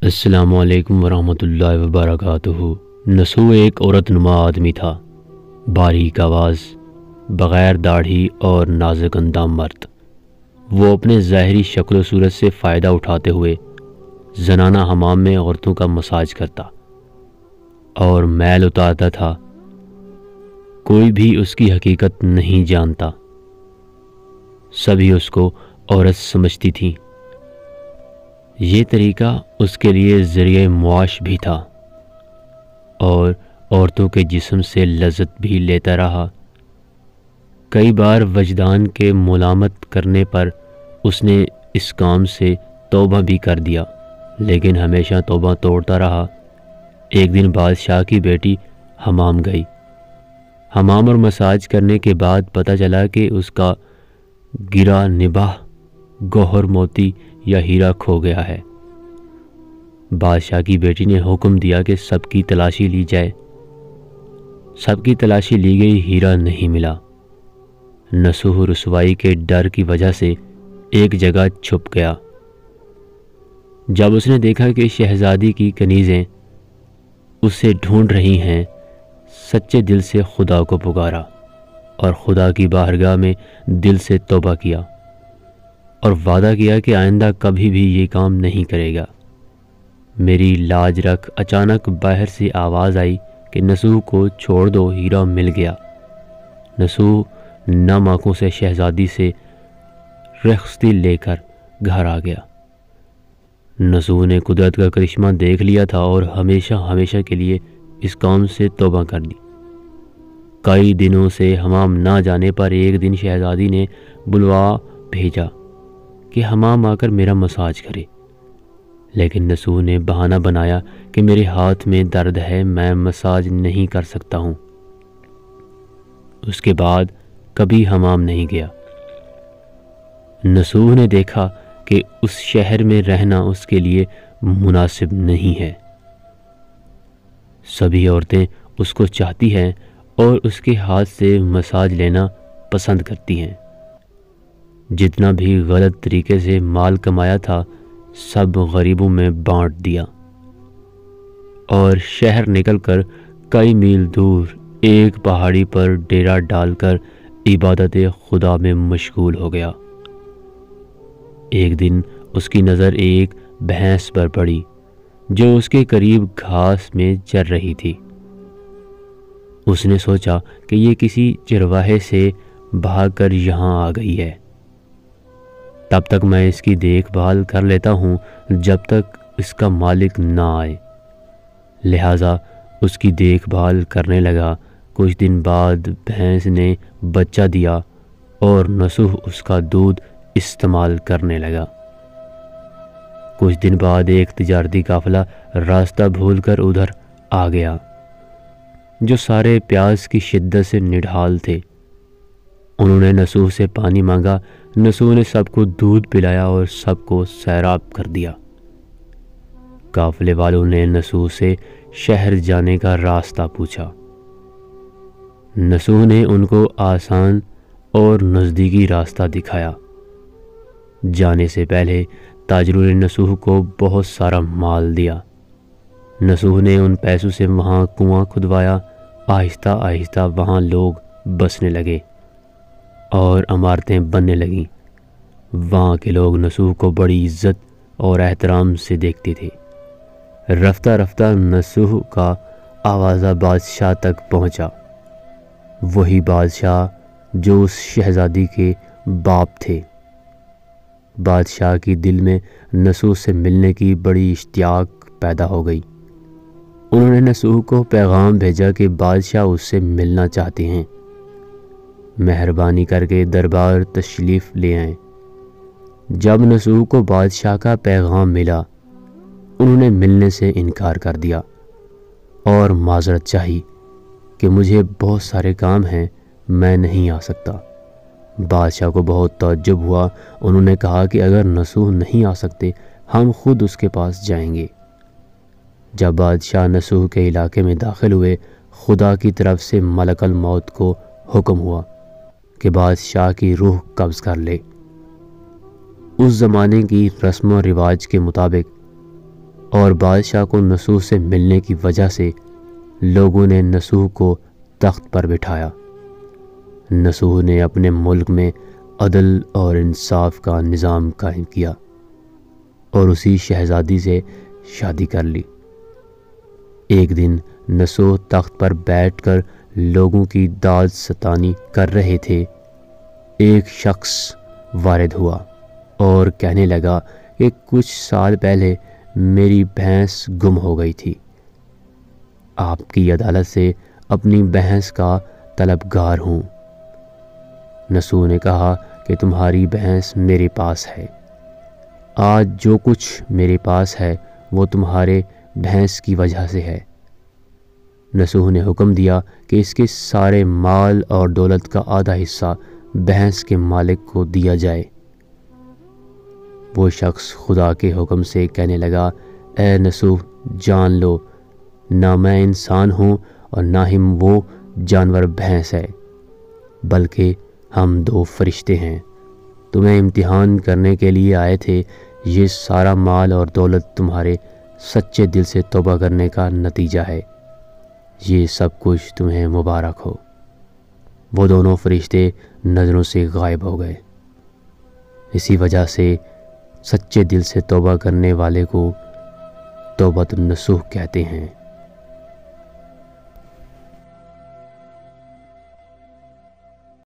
السلام علیکم ورحمۃ اللہ وبرکاتہ۔ نسو ایک عورت نما آدمی تھا، باریک آواز، بغیر داڑھی اور نازک اندام مرد۔ وہ اپنے ظاہری شکل و صورت سے فائدہ اٹھاتے ہوئے زنانہ حمام میں عورتوں کا مساج کرتا اور میل اتارتا تھا۔ کوئی بھی اس کی حقیقت نہیں جانتا، سبھی اس کو عورت سمجھتی تھیں۔ یہ طریقہ اس کے لیے ذریعہ معاش بھی تھا اور عورتوں کے جسم سے لذت بھی لیتا رہا۔ کئی بار وجدان کے ملامت کرنے پر اس نے اس کام سے توبہ بھی کر دیا، لیکن ہمیشہ توبہ توڑتا رہا۔ ایک دن بادشاہ کی بیٹی حمام گئی۔ حمام اور مساج کرنے کے بعد پتہ چلا کہ اس کا گرا نباہ گوہر موتی یا ہیرا کھو گیا ہے۔ بادشاہ کی بیٹی نے حکم دیا کہ سب کی تلاشی لی جائے۔ سب کی تلاشی لی گئی، ہیرا نہیں ملا۔ نسو رسوائی کے ڈر کی وجہ سے ایک جگہ چھپ گیا۔ جب اس نے دیکھا کہ شہزادی کی کنیزیں اسے ڈھونڈ رہی ہیں، سچے دل سے خدا کو پکارا اور خدا کی بارگاہ میں دل سے توبہ کیا اور وعدہ کیا کہ آئندہ کبھی بھی یہ کام نہیں کرے گا۔ میری لاج رکھ اچانک باہر سے آواز آئی کہ نسو کو چھوڑ دو، ہیرا مل گیا۔ نسو نم آنکھوں سے شہزادی سے رخصتی لے کر گھر آ گیا۔ نسو نے قدرت کا کرشمہ دیکھ لیا تھا اور ہمیشہ ہمیشہ کے لیے اس کام سے توبہ کر دی۔ کئی دنوں سے حمام نہ جانے پر ایک دن شہزادی نے بلوا بھیجا کہ حمام آ کر میرا مساج کرے، لیکن نسو نے بہانہ بنایا کہ میرے ہاتھ میں درد ہے، میں مساج نہیں کر سکتا ہوں۔ اس کے بعد کبھی حمام نہیں گیا۔ نسو نے دیکھا کہ اس شہر میں رہنا اس کے لیے مناسب نہیں ہے۔ سبھی عورتیں اس کو چاہتی ہیں اور اس کے ہاتھ سے مساج لینا پسند کرتی ہیں۔ جتنا بھی غلط طریقے سے مال کمایا تھا سب غریبوں میں بانٹ دیا اور شہر نکل کر کئی میل دور ایک پہاڑی پر ڈیرا ڈال کر عبادت خدا میں مشغول ہو گیا۔ ایک دن اس کی نظر ایک بھینس پر پڑی جو اس کے قریب گھاس میں چر رہی تھی۔ اس نے سوچا کہ یہ کسی چرواہے سے بھاگ کر یہاں آ گئی ہے، تب تک میں اس کی دیکھ بھال کر لیتا ہوں جب تک اس کا مالک نہ آئے۔ لہٰذا اس کی دیکھ بھال کرنے لگا۔ کچھ دن بعد بھینس نے بچہ دیا اور نسو اس کا دودھ استعمال کرنے لگا۔ کچھ دن بعد ایک تجارتی قافلہ راستہ بھول کر ادھر آ گیا، جو سارے پیاس کی شدت سے نڈھال تھے۔ انہوں نے نسو سے پانی مانگا۔ نسو نے سب کو دودھ پلایا اور سب کو سیراب کر دیا۔ قافلے والوں نے نسو سے شہر جانے کا راستہ پوچھا۔ نسو نے ان کو آسان اور نزدیکی راستہ دکھایا۔ جانے سے پہلے تاجروں نے نسو کو بہت سارا مال دیا۔ نسو نے ان پیسوں سے وہاں کنواں کھدوایا۔ آہستہ آہستہ وہاں لوگ بسنے لگے اور عمارتیں بننے لگیں۔ وہاں کے لوگ نسو کو بڑی عزت اور احترام سے دیکھتے تھے۔ رفتہ رفتہ نسو کا آوازہ بادشاہ تک پہنچا، وہی بادشاہ جو اس شہزادی کے باپ تھے۔ بادشاہ کی دل میں نسو سے ملنے کی بڑی اشتیاق پیدا ہو گئی۔ انہوں نے نسو کو پیغام بھیجا کہ بادشاہ اس سے ملنا چاہتے ہیں، مہربانی کر کے دربار تشریف لے آئیں۔ جب نسو کو بادشاہ کا پیغام ملا، انہوں نے ملنے سے انکار کر دیا اور معذرت چاہی کہ مجھے بہت سارے کام ہیں، میں نہیں آ سکتا۔ بادشاہ کو بہت تعجب ہوا۔ انہوں نے کہا کہ اگر نسو نہیں آ سکتے ہم خود اس کے پاس جائیں گے۔ جب بادشاہ نسو کے علاقے میں داخل ہوئے، خدا کی طرف سے ملک الموت کو حکم ہوا کہ بادشاہ کی روح قبض کر لے۔ اس زمانے کی رسم و رواج کے مطابق اور بادشاہ کو نصوح سے ملنے کی وجہ سے لوگوں نے نصوح کو تخت پر بٹھایا۔ نصوح نے اپنے ملک میں عدل اور انصاف کا نظام قائم کیا اور اسی شہزادی سے شادی کر لی۔ ایک دن نصوح تخت پر بیٹھ کر لوگوں کی داد ستانی کر رہے تھے۔ ایک شخص وارد ہوا اور کہنے لگا کہ کچھ سال پہلے میری بھینس گم ہو گئی تھی۔ آپ کی عدالت سے اپنی بھینس کا طلبگار ہوں۔ نصوح نے کہا کہ تمہاری بھینس میرے پاس ہے۔ آج جو کچھ میرے پاس ہے وہ تمہارے بھینس کی وجہ سے ہے۔ نصوح نے حکم دیا کہ اس کے سارے مال اور دولت کا آدھا حصہ بھینس کے مالک کو دیا جائے۔ وہ شخص خدا کے حکم سے کہنے لگا، اے نصوح، جان لو، نہ میں انسان ہوں اور نہ ہی وہ جانور بھینس ہے، بلکہ ہم دو فرشتے ہیں۔ تمہیں امتحان کرنے کے لیے آئے تھے۔ یہ سارا مال اور دولت تمہارے سچے دل سے توبہ کرنے کا نتیجہ ہے۔ یہ سب کچھ تمہیں مبارک ہو۔ وہ دونوں فرشتے نظروں سے غائب ہو گئے۔ اسی وجہ سے سچے دل سے توبہ کرنے والے کو توبۃ النصوح کہتے ہیں۔